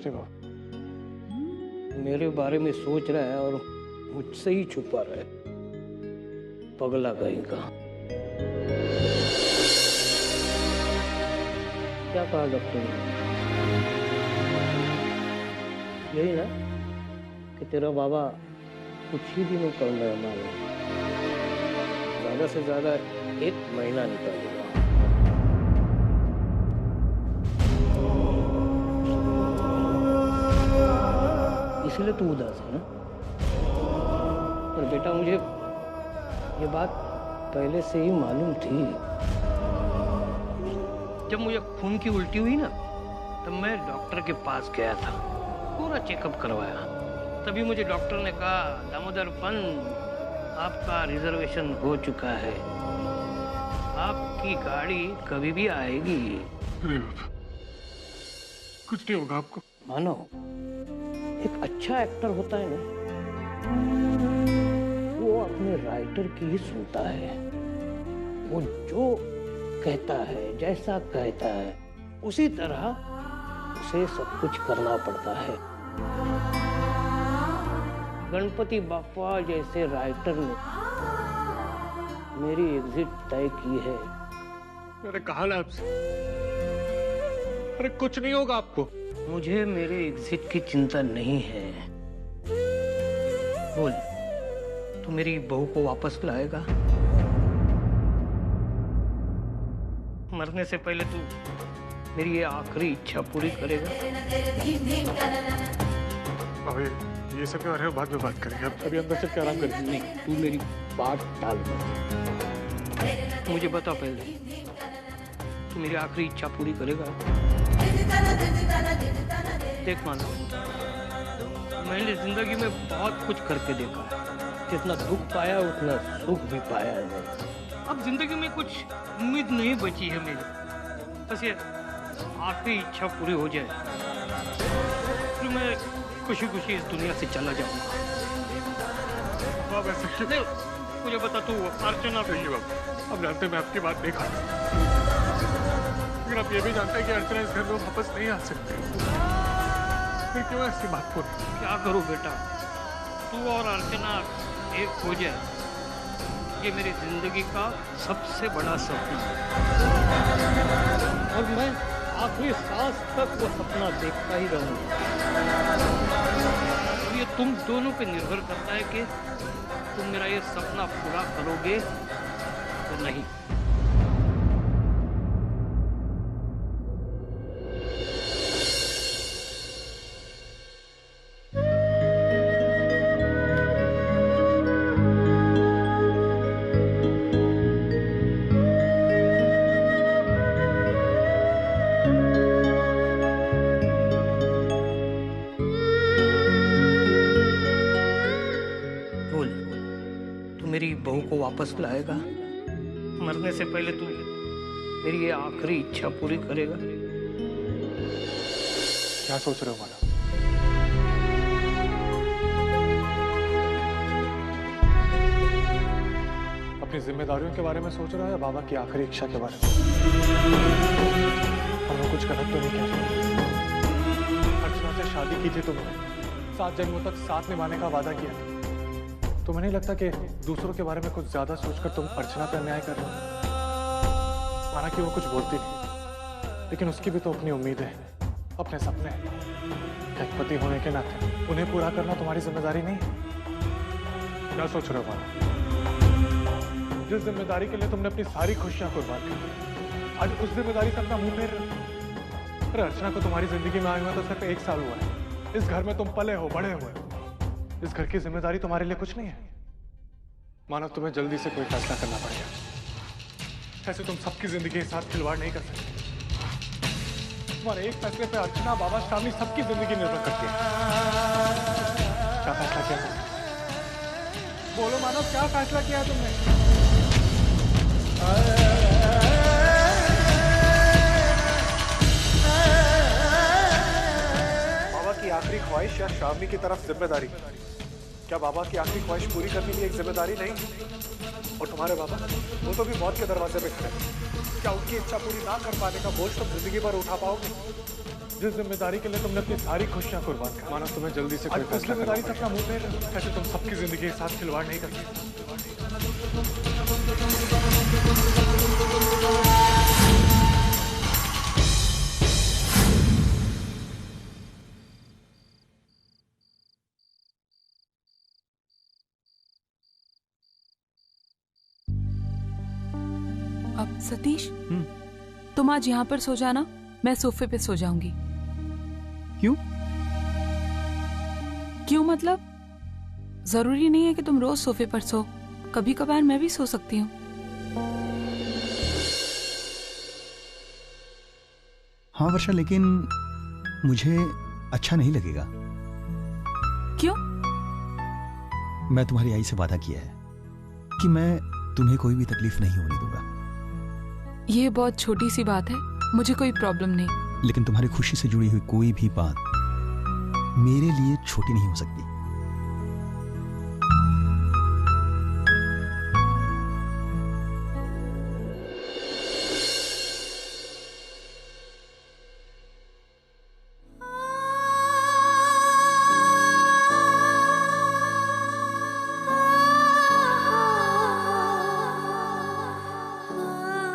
नहीं बाबा। मेरे बारे में सोच रहा है और मुझसे ही छुपा रहा है, पगला कहीं का। क्या कहा डॉक्टर ने? यही ना कि तेरा बाबा कुछ ही दिनों का मेहमान है, ज्यादा से ज्यादा 1 महीना निकालेगा। इसलिए तू उदास है ना? पर बेटा, मुझे ये बात पहले से ही मालूम थी। जब मुझे खून की उल्टी हुई ना, तब मैं डॉक्टर के पास गया था, पूरा चेकअप करवाया। तभी मुझे डॉक्टर ने कहा, दामोदर पंत, आपका रिजर्वेशन हो चुका है, आपकी गाड़ी कभी भी आएगी। नहीं बाबा, कुछ नहीं होगा आपको। मानो, एक अच्छा एक्टर होता है ना, वो अपने राइटर की ही सुनता है। वो जो कहता है, जैसा कहता है, उसी तरह उसे सब कुछ करना पड़ता है। गणपति बाप्पा जैसे राइटर ने मेरी एग्जिट तय की है। मैंने कहा ना आपसे, अरे कुछ नहीं होगा आपको। मुझे मेरे एग्जिट की चिंता नहीं है। बोल, तू मेरी बहू को वापस लाएगा? मरने से पहले तू मेरी ये आखिरी इच्छा पूरी करेगा? अभी ये सब के बारे में बाद में बात करेंगे, अब अभी अंदर से आराम करेंगे। नहीं, तू मेरी बात टाल मत। मुझे बता पहले, तू मेरी आखिरी इच्छा पूरी करेगा? देख मानो, मैंने जिंदगी में बहुत कुछ करके देखा है। जितना दुख पाया उतना सुख भी पाया है। अब जिंदगी में कुछ उम्मीद नहीं बची है मेरी। बस ये आखिरी इच्छा पूरी हो जाए, फिर मैं खुशी खुशी इस दुनिया से चला जाऊंगा। बाबा ऐसे नहीं, मुझे बता, तू अर्चना पे नहीं बाबा, अब जानते मैं आपकी बात नहीं खाता, लेकिन आप ये भी जानते हैं कि अर्चना इस घर में वापस नहीं आ सकती। फिर क्यों ऐसी बात बोल? क्या करूं बेटा, तू और अर्चना एक हो जाए, ये मेरी जिंदगी का सबसे बड़ा सपना है। और मैं आखिरी सांस तक वो सपना देखता ही रहूंगा। ये तुम दोनों पे निर्भर करता है कि तुम मेरा ये सपना पूरा करोगे तो नहीं। मेरी बहू को वापस लाएगा? मरने से पहले तू मेरी ये आखिरी इच्छा पूरी करेगा? क्या सोच रहे हो माला? अपनी जिम्मेदारियों के बारे में सोच रहा है या बाबा की आखिरी इच्छा के बारे में? हमने कुछ गलत तो नहीं किया? अर्चना से शादी की थी तुमने, 7 जन्मों तक साथ निभाने का वादा किया। तुम्हें नहीं लगता कि दूसरों के बारे में कुछ ज्यादा सोचकर तुम अर्चना पे अन्याय कर रहे हो? माना कि वो कुछ बोलती नहीं, लेकिन उसकी भी तो अपनी उम्मीद है, अपने सपने। एक पति होने के नाते उन्हें पूरा करना तुम्हारी जिम्मेदारी नहीं है? क्या सोच रहे हो माना? जिस जिम्मेदारी के लिए तुमने अपनी सारी खुशियां कुर्बान कर, आज उस जिम्मेदारी से अपना मुंह फेर रहे हो। अरे अर्चना को तुम्हारी जिंदगी में आए हुए तो सिर्फ 1 साल हुआ है। इस घर में तुम पले हो, बड़े हुए। इस घर की जिम्मेदारी तुम्हारे लिए कुछ नहीं है। मानो तुम्हें जल्दी से कोई फैसला करना पड़ेगा। ऐसे तुम सबकी जिंदगी के साथ खिलवाड़ नहीं कर सकते। तुम्हारे एक फैसले पे अर्चना, बाबा, शामी सबकी जिंदगी निर्भर करती है। क्या फैसला किया तुमने? बोलो मानव, क्या फैसला किया तुमने? बाबा की आखिरी ख्वाहिश या शामी की तरफ जिम्मेदारी? क्या बाबा की आखिरी ख्वाहिश पूरी करने की एक जिम्मेदारी नहीं? और तुम्हारे बाबा, वो तो भी मौत के दरवाजे पे खड़े। क्या उनकी इच्छा पूरी ना कर पाने का बोझ तुम जिंदगी भर उठा पाओगे? जिस जिम्मेदारी के लिए तुमने अपनी सारी खुशियां कुर्बान कर मानो तुम्हें जल्दी से कोई फैसला जिम्मेदारी से अपना मुंह फेर कैसे तुम सबकी जिंदगी के साथ खिलवाड़ नहीं कर सकते। अब सतीश, तुम आज यहाँ पर सो जाना, मैं सोफे पे सो जाऊंगी। क्यों? क्यों मतलब? जरूरी नहीं है कि तुम रोज सोफे पर सो, कभी कभार मैं भी सो सकती हूँ। हाँ वर्षा, लेकिन मुझे अच्छा नहीं लगेगा। क्यों? मैं तुम्हारी आई से वादा किया है कि मैं तुम्हें कोई भी तकलीफ नहीं होने दूंगा। ये बहुत छोटी सी बात है, मुझे कोई प्रॉब्लम नहीं। लेकिन तुम्हारी खुशी से जुड़ी हुई कोई भी बात मेरे लिए छोटी नहीं हो सकती।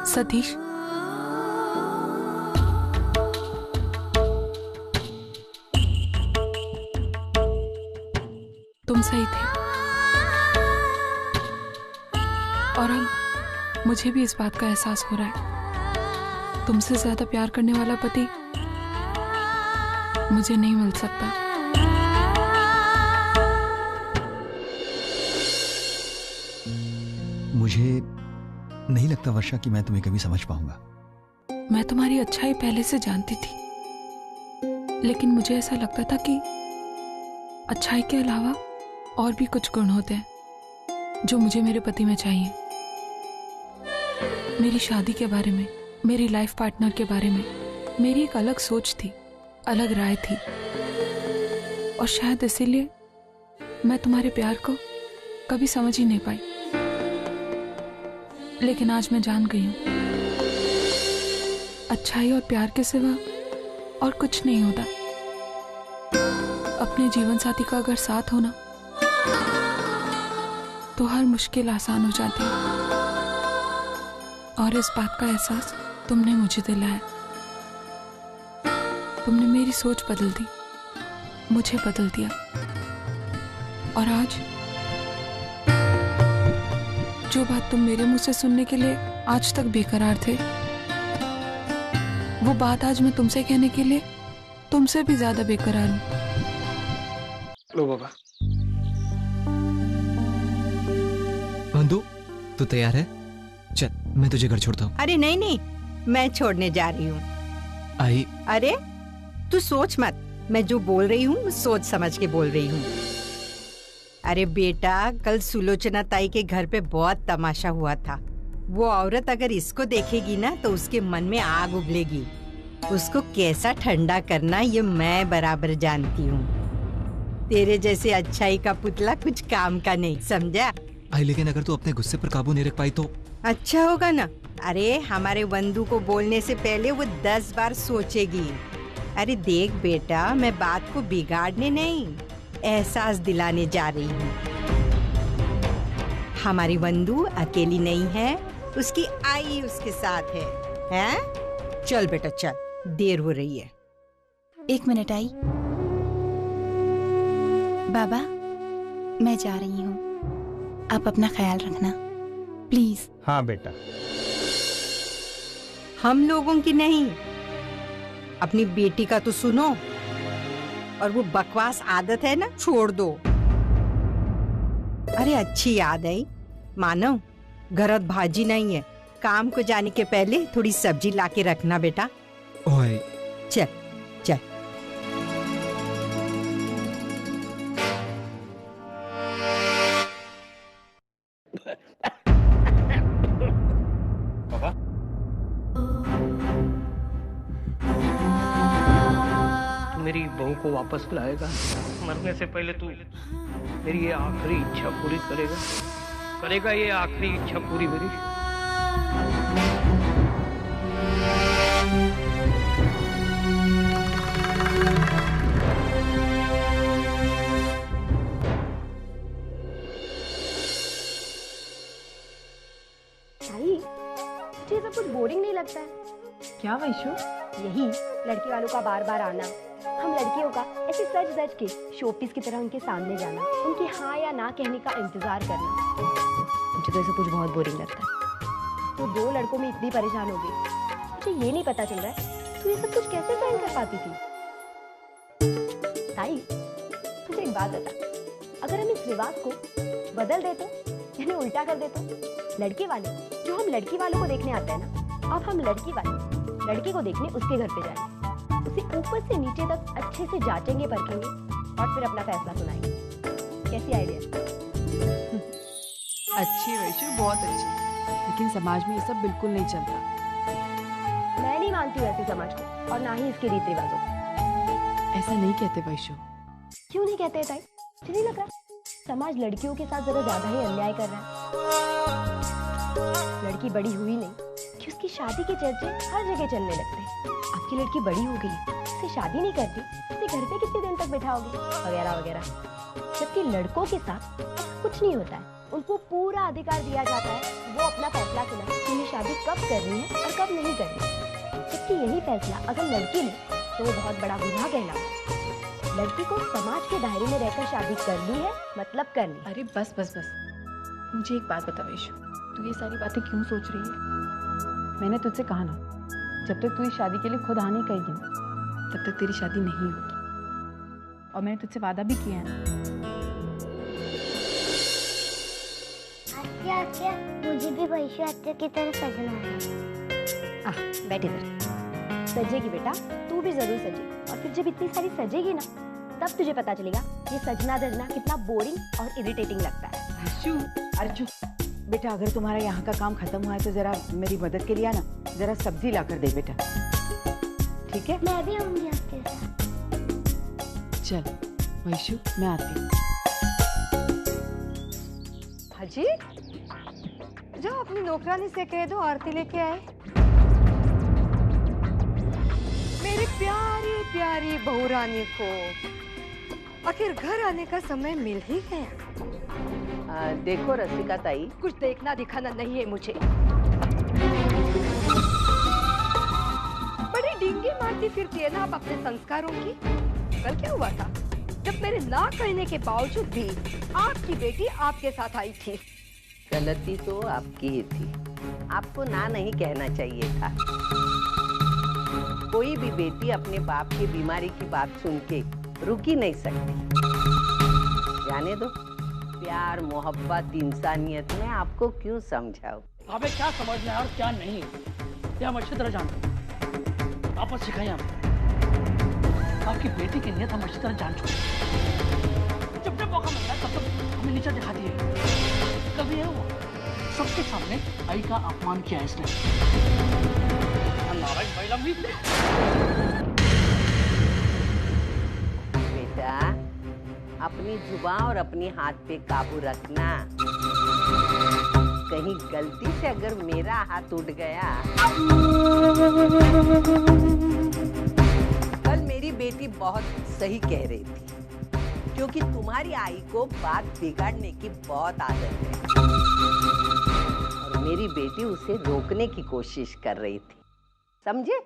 सतीश, तुम सही थे और अब मुझे भी इस बात का एहसास हो रहा है, तुमसे ज्यादा प्यार करने वाला पति मुझे नहीं मिल सकता। मुझे नहीं लगता वर्षा कि मैं तुम्हें कभी समझ पाऊंगा। मैं तुम्हारी अच्छाई पहले से जानती थी, लेकिन मुझे ऐसा लगता था कि अच्छाई के अलावा और भी कुछ गुण होते हैं जो मुझे मेरे पति में चाहिए। मेरी शादी के बारे में, मेरी लाइफ पार्टनर के बारे में मेरी एक अलग सोच थी, अलग राय थी, और शायद इसीलिए मैं तुम्हारे प्यार को कभी समझ ही नहीं पाई। लेकिन आज मैं जान गई हूं, अच्छाई और प्यार के सिवा और कुछ नहीं होता। अपने जीवन साथी का अगर साथ होना तो हर मुश्किल आसान हो जाती है, और इस बात का एहसास तुमने मुझे दिलाया। तुमने मेरी सोच बदल दी, मुझे बदल दिया, और आज जो बात तुम मेरे मुंह से सुनने के लिए आज तक बेकरार थे, वो बात आज मैं तुमसे कहने के लिए तुमसे भी ज्यादा बेकरार हूं। लो बाबा। बंधु, तू तैयार है? चल, मैं तुझे घर छोड़ता हूँ। अरे नहीं नहीं, मैं छोड़ने जा रही हूँ। आई। अरे तू सोच मत, मैं जो बोल रही हूँ सोच समझ के बोल रही हूँ। अरे बेटा, कल सुलोचना ताई के घर पे बहुत तमाशा हुआ था। वो औरत अगर इसको देखेगी ना तो उसके मन में आग उगलेगी। उसको कैसा ठंडा करना ये मैं बराबर जानती हूँ। तेरे जैसे अच्छाई का पुतला कुछ काम का नहीं, समझा? आई, लेकिन अगर तू अपने गुस्से पर काबू नहीं रख पाई तो? अच्छा होगा ना। अरे हमारे वंदू को बोलने से पहले वो 10 बार सोचेगी। अरे देख बेटा, मैं बात को बिगाड़ने नहीं, एहसास दिलाने जा रही हूँ। हमारी वंदू अकेली नहीं है, उसकी आई उसके साथ है, हैं? चल बेटा चल, देर हो रही है। 1 मिनट आई। बाबा, मैं जा रही हूँ, आप अपना ख्याल रखना प्लीज। हाँ बेटा। हम लोगों की नहीं, अपनी बेटी का तो सुनो, और वो बकवास आदत है ना, छोड़ दो। अरे अच्छी याद आई, मानव घरत भाजी नहीं है, काम को जाने के पहले थोड़ी सब्जी लाके रखना बेटा। ओए, चल चल। बाबा, मेरी बहू को वापस लाएगा? मरने से पहले तू मेरी ये आखिरी इच्छा पूरी करेगा ये आखिरी इच्छा पूरी मेरी? सब कुछ बोरिंग नहीं लगता है? क्या वैशु? यही लड़की वालों का बार बार आना, हम लड़कियों का ऐसे सज धज के शोपीस की तरह उनके सामने जाना, उनकी हाँ या ना कहने का इंतजार करना, मुझे तो ऐसा कुछ बहुत बोरिंग लगता है। तो 2 लड़कों में इतनी परेशान हो गई, मुझे ये नहीं पता चल रहा है तू ये सब कुछ कैसे सहन कर पाती थी? ताई, मुझे एक बात बता, अगर हम इस रिवाज को बदल दे तो, यानी उल्टा कर दे तो, लड़के वाले जो हम लड़की वालों को देखने आते हैं ना, अब हम लड़की वाले लड़के को देखने उसके घर पे जाएंगे, उसे ऊपर से नीचे तक अच्छे से जांचेंगे परखेंगे और फिर अपना फैसला सुनाएंगे। कैसी आइडिया? अच्छी वैशु, बहुत अच्छी, लेकिन समाज में ये सब बिल्कुल नहीं चलता। मैं नहीं मानती हूँ ऐसे समाज को और ना ही इसके रीति रिवाजों को। ऐसा नहीं कहते वैशु। क्यों नहीं कहते ताई? मुझे नहीं लग रहा समाज लड़कियों के साथ जरा ज्यादा ही अन्याय कर रहा है। लड़की बड़ी हुई नहीं कि उसकी शादी के चर्चे हर जगह चलने लगते हैं। आपकी लड़की बड़ी हो गई, उसे शादी नहीं करती, उसे घर पे कितने दिन तक बैठाओगे, वगैरह वगैरह। जबकि लड़कों के साथ कुछ नहीं होता है, उनको पूरा अधिकार दिया जाता है, वो अपना फैसला सुनाए कि उन्हें शादी कब करनी है और कब नहीं करनी। जबकि यही फैसला अगर लड़की ले तो वो बहुत बड़ा गुनाह कहलाता है। लड़की को समाज के दायरे में रहकर शादी करनी है, मतलब करनी। अरे बस बस बस, मुझे एक बात बता वैशु, तू ये सारी बातें क्यों सोच रही है? मैंने तुझसे कहा ना, जब तक तू इस शादी के लिए खुद हाँ नहीं कहेगी तब तक तेरी शादी नहीं होगी। और मैंने तुझसे वादा भी किया है ना। आस्या, मुझे भी वैशु आत्या की तरह सजना है। बैठ इधर। सजेगी बेटा, तू भी जरूर सजे, और फिर जब इतनी सारी सजेगी ना, तब तुझे पता चलेगा ये सजना धजना कितना बोरिंग और इरिटेटिंग लगता है। वैशु, अरे चुप बेटा, अगर तुम्हारा यहाँ का काम खत्म हुआ है तो जरा मेरी मदद के लिए आना, जरा सब्जी ला कर दे बेटा, ठीक है? मैं भी आऊंगी आपके साथ। चल वैशु, मैं आती हूँ। हाजी, जाओ अपनी नौकरानी से कह दो आरती लेके आए। मेरी प्यारी प्यारी बहुरानी को आखिर घर आने का समय मिल ही गया। देखो रसिका ताई, कुछ देखना दिखाना नहीं है मुझे। बड़ी डींगे मारती फिरती है ना आप अपने संस्कारों की। कल क्या हुआ था जब मेरे ना कहने के बावजूद भी आपकी बेटी आपके साथ आई थी? गलती तो आपकी ही थी, आपको ना नहीं कहना चाहिए था। कोई भी बेटी अपने बाप की बीमारी की बात सुन के रुक ही नहीं सकती। जाने दो, प्यार मोहब्बत इंसानियत में आपको क्यों समझाओ? हमें क्या समझना है और क्या नहीं, ये हम अच्छी तरह जानते हैं। आपस सिखाइए हमें। आपकी बेटी की नीयत हम अच्छी तरह जान चुके हैं। जब जब मौका मिलता है तब तब हमें नीचा दिखा दिए। कभी है वो सबके सामने आई का अपमान किया इसने। बेटा, अपनी जुबान और अपनी हाथ पे काबू रखना। कहीं गलती से अगर मेरा हाथ उठ गया। कल मेरी बेटी बहुत सही कह रही थी, क्योंकि तुम्हारी आई को बात बिगाड़ने की बहुत आदत है और मेरी बेटी उसे रोकने की कोशिश कर रही थी, समझे?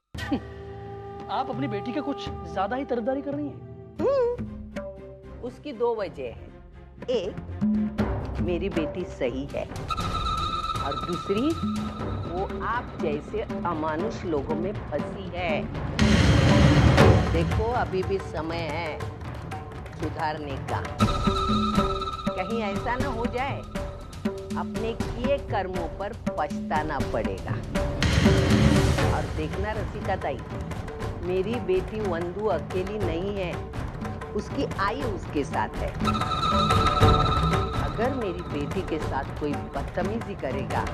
आप अपनी बेटी के कुछ ज्यादा ही तरफदारी कर रही हैं। उसकी 2 वजह है। एक, मेरी बेटी सही है, और दूसरी, वो आप जैसे अमानुष लोगों में फंसी है। देखो, अभी भी समय है सुधारने का। कहीं ऐसा ना हो जाए अपने किए कर्मों पर पछताना पड़ेगा। और देखना रसिका ताई, मेरी बेटी वंदू अकेली नहीं है, उसकी आई उसके साथ है। अगर मेरी बेटी के साथ कोई बदतमीजी करेगा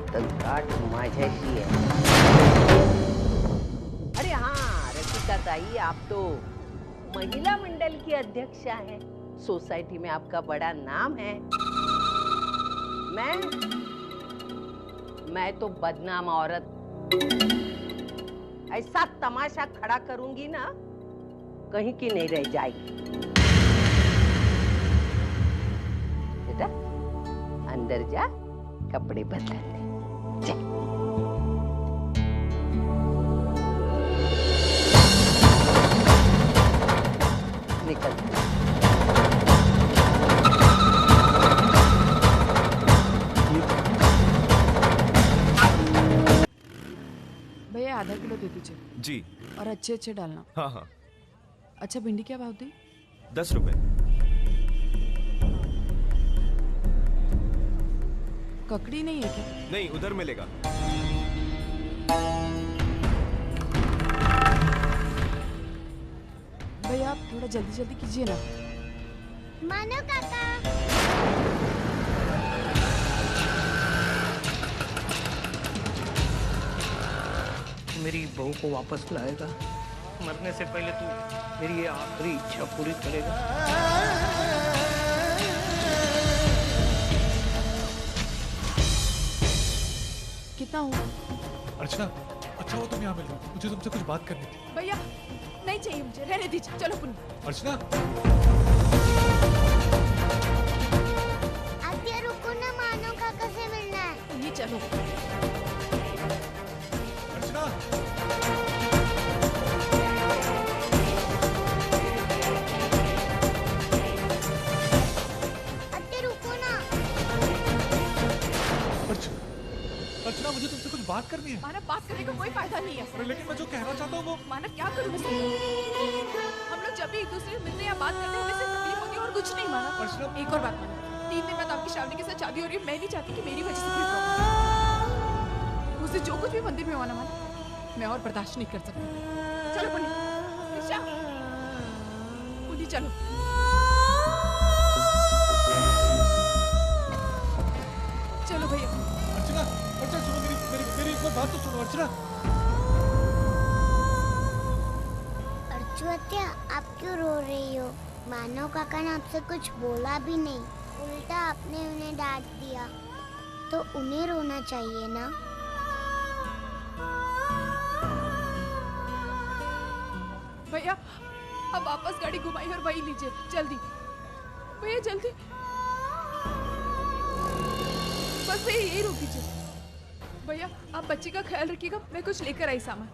तो घाट माझ्याशी है। अरे हाँ रसिका ताई, आप तो महिला मंडल की अध्यक्षा हैं, सोसाइटी में आपका बड़ा नाम है। मैं तो बदनाम औरत ऐसा तमाशा खड़ा करूंगी ना, कहीं की नहीं रह जाएगी। बेटा अंदर जा, कपड़े बदल ले। चल। निकल। भैया आधा किलो दे दीजिए जी। और अच्छे अच्छे डालना। हाँ हाँ। अच्छा भिंडी क्या भाव दी? 10 रुपए। ककड़ी नहीं है क्या? नहीं, उधर मिलेगा। भैया आप थोड़ा जल्दी जल्दी कीजिए ना। मानो काका। मेरी बहू को वापस लाएगा। मरने से पहले तू मेरी ये आखिरी इच्छा पूरी करेगा। कितना हुआ? अर्चना, अच्छा वो तुम यहाँ मिल रहे हो, मुझे तुमसे कुछ बात करनी थी। भैया नहीं चाहिए मुझे, रहने दीजिए। चलो पुन्नी। अर्चना, आप ये रुको ना, मानो काका से मिलना है। पुन्नी चलो। अर्चना, अत्ते रुको ना। अर्चना मुझे तुमसे कुछ बात करनी है। मानव बात करने का कोई फायदा नहीं है। अरे लेकिन मैं जो कहना चाहता हूँ वो। मानव क्या करूँ मैं? हम लोग जब भी एक दूसरे से मिलते या बात करते हैं हमें सिर्फ तकलीफ होती है और कुछ नहीं। मानव एक और बात मानव, 3 दिन बाद आपकी श्रावणी के साथ शादी हो रही है। मैं नहीं चाहती कि मेरी वजह से कोई प्रॉब्लम। मुझसे जो कुछ भी मंदिर में हुआ ना मानव, मैं और बर्दाश्त नहीं कर सकती। चलो पुन्नी। ऋषा, पुन्नी चलो। चलो भैया। अर्चना, अर्चना सुनो, मेरी एक बार बात तो सुनो। अर्चना, अर्चू अत्या, आप क्यों रो रही हो? मानो काका ने आपसे कुछ बोला भी नहीं, उल्टा आपने उन्हें डांट दिया, तो उन्हें रोना चाहिए ना। भैया अब वापस गाड़ी घुमाई और वही लीजिए जल्दी। भैया जल्दी। बस भैया यही रोक दीजिए। भैया आप बच्चे का ख्याल रखिएगा, मैं कुछ लेकर आई सामान।